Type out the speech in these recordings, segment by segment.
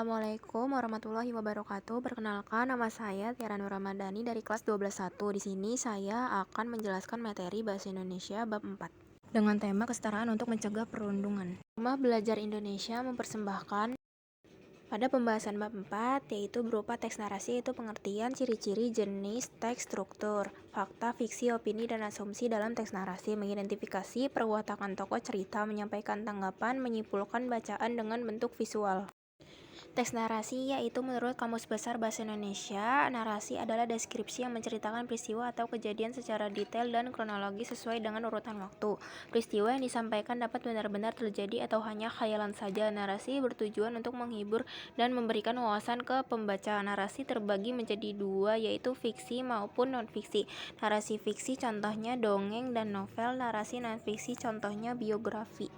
Assalamualaikum warahmatullahi wabarakatuh. Perkenalkan, nama saya Tiara Nur Ramadhani dari kelas 12.1. Di sini saya akan menjelaskan materi Bahasa Indonesia bab 4 dengan tema kesetaraan untuk mencegah perundungan. Rumah Belajar Indonesia mempersembahkan pada pembahasan bab 4, yaitu berupa teks narasi, yaitu pengertian, ciri-ciri, jenis, teks, struktur, fakta, fiksi, opini, dan asumsi dalam teks narasi, mengidentifikasi perwatakan tokoh cerita, menyampaikan tanggapan, menyimpulkan bacaan dengan bentuk visual. Teks narasi yaitu menurut Kamus Besar Bahasa Indonesia, narasi adalah deskripsi yang menceritakan peristiwa atau kejadian secara detail dan kronologis sesuai dengan urutan waktu. Peristiwa yang disampaikan dapat benar-benar terjadi atau hanya khayalan saja. Narasi bertujuan untuk menghibur dan memberikan wawasan ke pembaca. Narasi terbagi menjadi dua, yaitu fiksi maupun non-fiksi. Narasi fiksi contohnya dongeng dan novel, narasi non-fiksi contohnya biografi.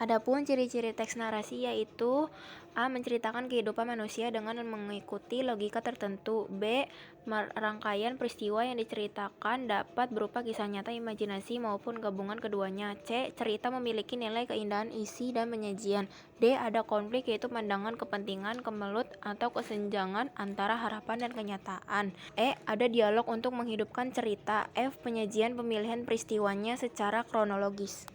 Adapun ciri-ciri teks narasi yaitu A. Menceritakan kehidupan manusia dengan mengikuti logika tertentu. B. Rangkaian peristiwa yang diceritakan dapat berupa kisah nyata, imajinasi, maupun gabungan keduanya. C. Cerita memiliki nilai keindahan, isi, dan penyajian. D. Ada konflik yaitu pandangan, kepentingan, kemelut, atau kesenjangan antara harapan dan kenyataan. E. Ada dialog untuk menghidupkan cerita. F. Penyajian pemilihan peristiwanya secara kronologis.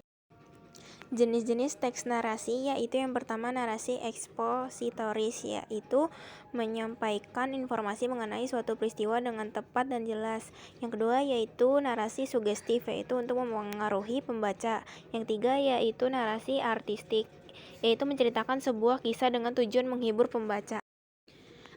Jenis-jenis teks narasi yaitu yang pertama narasi ekspositoris, yaitu menyampaikan informasi mengenai suatu peristiwa dengan tepat dan jelas. Yang kedua yaitu narasi sugestif, yaitu untuk mempengaruhi pembaca. Yang ketiga yaitu narasi artistik, yaitu menceritakan sebuah kisah dengan tujuan menghibur pembaca.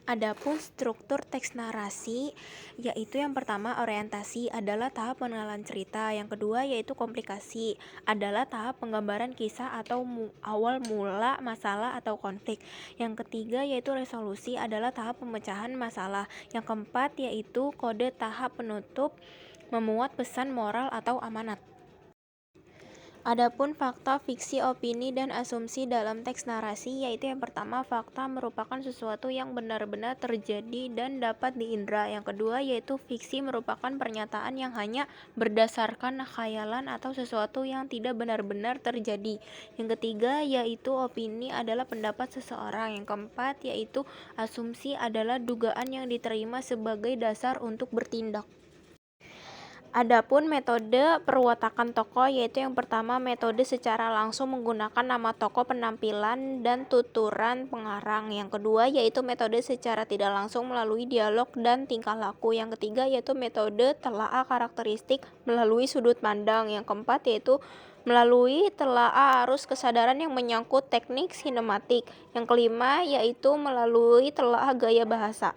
Adapun struktur teks narasi yaitu yang pertama orientasi adalah tahap pengenalan cerita, yang kedua yaitu komplikasi adalah tahap penggambaran kisah atau awal mula masalah atau konflik, yang ketiga yaitu resolusi adalah tahap pemecahan masalah, yang keempat yaitu kode tahap penutup memuat pesan moral atau amanat. Adapun fakta, fiksi, opini, dan asumsi dalam teks narasi yaitu yang pertama fakta merupakan sesuatu yang benar-benar terjadi dan dapat diindra. Yang kedua yaitu fiksi merupakan pernyataan yang hanya berdasarkan khayalan atau sesuatu yang tidak benar-benar terjadi. Yang ketiga yaitu opini adalah pendapat seseorang. Yang keempat yaitu asumsi adalah dugaan yang diterima sebagai dasar untuk bertindak. Adapun metode perwatakan tokoh yaitu yang pertama metode secara langsung menggunakan nama tokoh, penampilan, dan tuturan pengarang. Yang kedua yaitu metode secara tidak langsung melalui dialog dan tingkah laku. Yang ketiga yaitu metode telaah karakteristik melalui sudut pandang. Yang keempat yaitu melalui telaah arus kesadaran yang menyangkut teknik sinematik. Yang kelima yaitu melalui telaah gaya bahasa.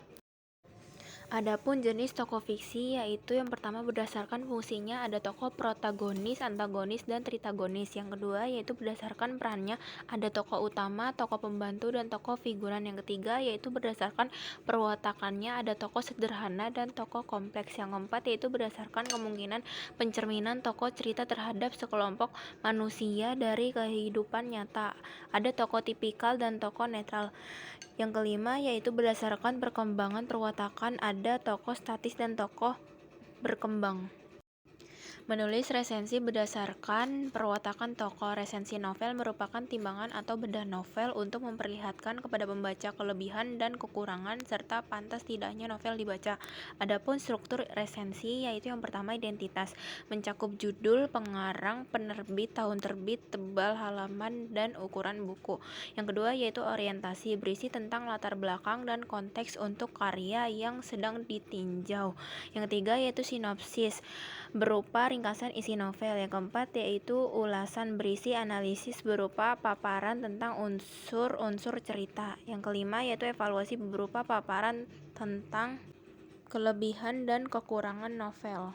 Adapun jenis tokoh fiksi yaitu yang pertama berdasarkan fungsinya ada tokoh protagonis, antagonis, dan tritagonis. Yang kedua yaitu berdasarkan perannya ada tokoh utama, tokoh pembantu, dan tokoh figuran. Yang ketiga yaitu berdasarkan perwatakannya ada tokoh sederhana dan tokoh kompleks. Yang keempat yaitu berdasarkan kemungkinan pencerminan tokoh cerita terhadap sekelompok manusia dari kehidupan nyata. Ada tokoh tipikal dan tokoh netral. Yang kelima yaitu berdasarkan perkembangan perwatakan ada tokoh statis dan tokoh berkembang. Menulis resensi berdasarkan perwatakan tokoh. Resensi novel merupakan timbangan atau bedah novel untuk memperlihatkan kepada pembaca kelebihan dan kekurangan serta pantas tidaknya novel dibaca. Adapun struktur resensi yaitu yang pertama identitas, mencakup judul, pengarang, penerbit, tahun terbit, tebal halaman, dan ukuran buku. Yang kedua yaitu orientasi, berisi tentang latar belakang dan konteks untuk karya yang sedang ditinjau. Yang ketiga yaitu sinopsis, berupa ringkasan isi novel. Yang keempat yaitu ulasan, berisi analisis berupa paparan tentang unsur-unsur cerita. Yang kelima yaitu evaluasi, berupa paparan tentang kelebihan dan kekurangan novel.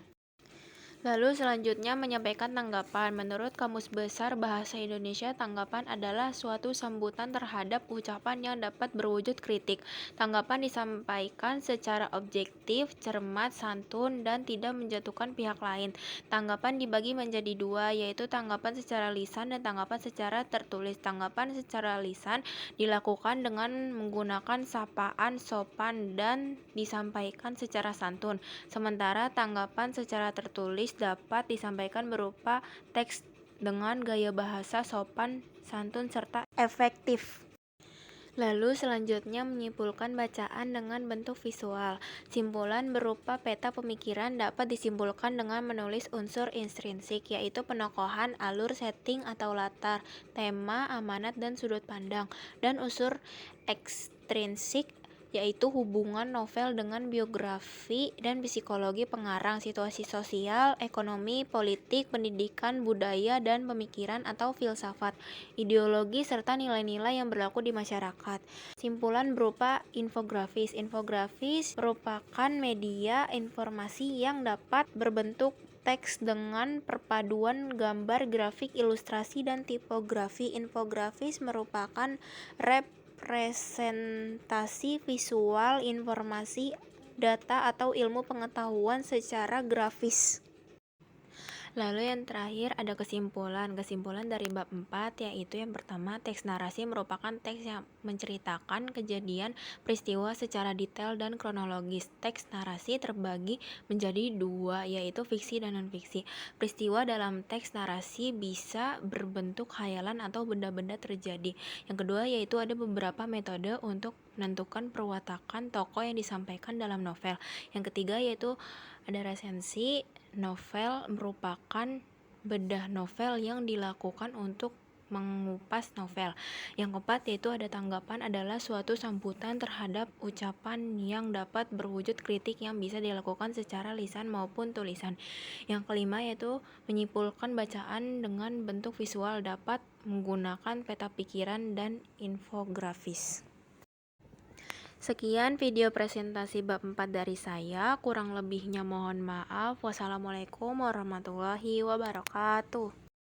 Lalu selanjutnya menyampaikan tanggapan. Menurut Kamus Besar Bahasa Indonesia, tanggapan adalah suatu sambutan terhadap ucapan yang dapat berwujud kritik. Tanggapan disampaikan secara objektif, cermat, santun, dan tidak menjatuhkan pihak lain. Tanggapan dibagi menjadi dua, yaitu tanggapan secara lisan dan tanggapan secara tertulis. Tanggapan secara lisan dilakukan dengan menggunakan sapaan sopan dan disampaikan secara santun. Sementara tanggapan secara tertulis dapat disampaikan berupa teks dengan gaya bahasa sopan, santun, serta efektif. Lalu selanjutnya menyimpulkan bacaan dengan bentuk visual. Simpulan berupa peta pemikiran dapat disimpulkan dengan menulis unsur intrinsik, yaitu penokohan, alur, setting atau latar, tema, amanat, dan sudut pandang. Dan unsur ekstrinsik yaitu hubungan novel dengan biografi dan psikologi pengarang, situasi sosial, ekonomi, politik, pendidikan, budaya, dan pemikiran atau filsafat, ideologi, serta nilai-nilai yang berlaku di masyarakat. Simpulan berupa infografis. Infografis merupakan media informasi yang dapat berbentuk teks dengan perpaduan gambar, grafik, ilustrasi, dan tipografi. Infografis merupakan representasi visual informasi, data, atau ilmu pengetahuan secara grafis. Lalu yang terakhir ada kesimpulan. Kesimpulan dari bab 4 yaitu yang pertama, teks narasi merupakan teks yang menceritakan kejadian peristiwa secara detail dan kronologis. Teks narasi terbagi menjadi dua, yaitu fiksi dan non-fiksi. Peristiwa dalam teks narasi bisa berbentuk khayalan atau benda-benda terjadi. Yang kedua yaitu ada beberapa metode untuk menentukan perwatakan tokoh yang disampaikan dalam novel. Yang ketiga yaitu ada resensi. Novel merupakan bedah novel yang dilakukan untuk mengupas novel. Yang keempat yaitu ada tanggapan, adalah suatu sambutan terhadap ucapan yang dapat berwujud kritik yang bisa dilakukan secara lisan maupun tulisan. Yang kelima yaitu menyimpulkan bacaan dengan bentuk visual, dapat menggunakan peta pikiran dan infografis. Sekian video presentasi bab 4 dari saya, kurang lebihnya mohon maaf. Wassalamualaikum warahmatullahi wabarakatuh.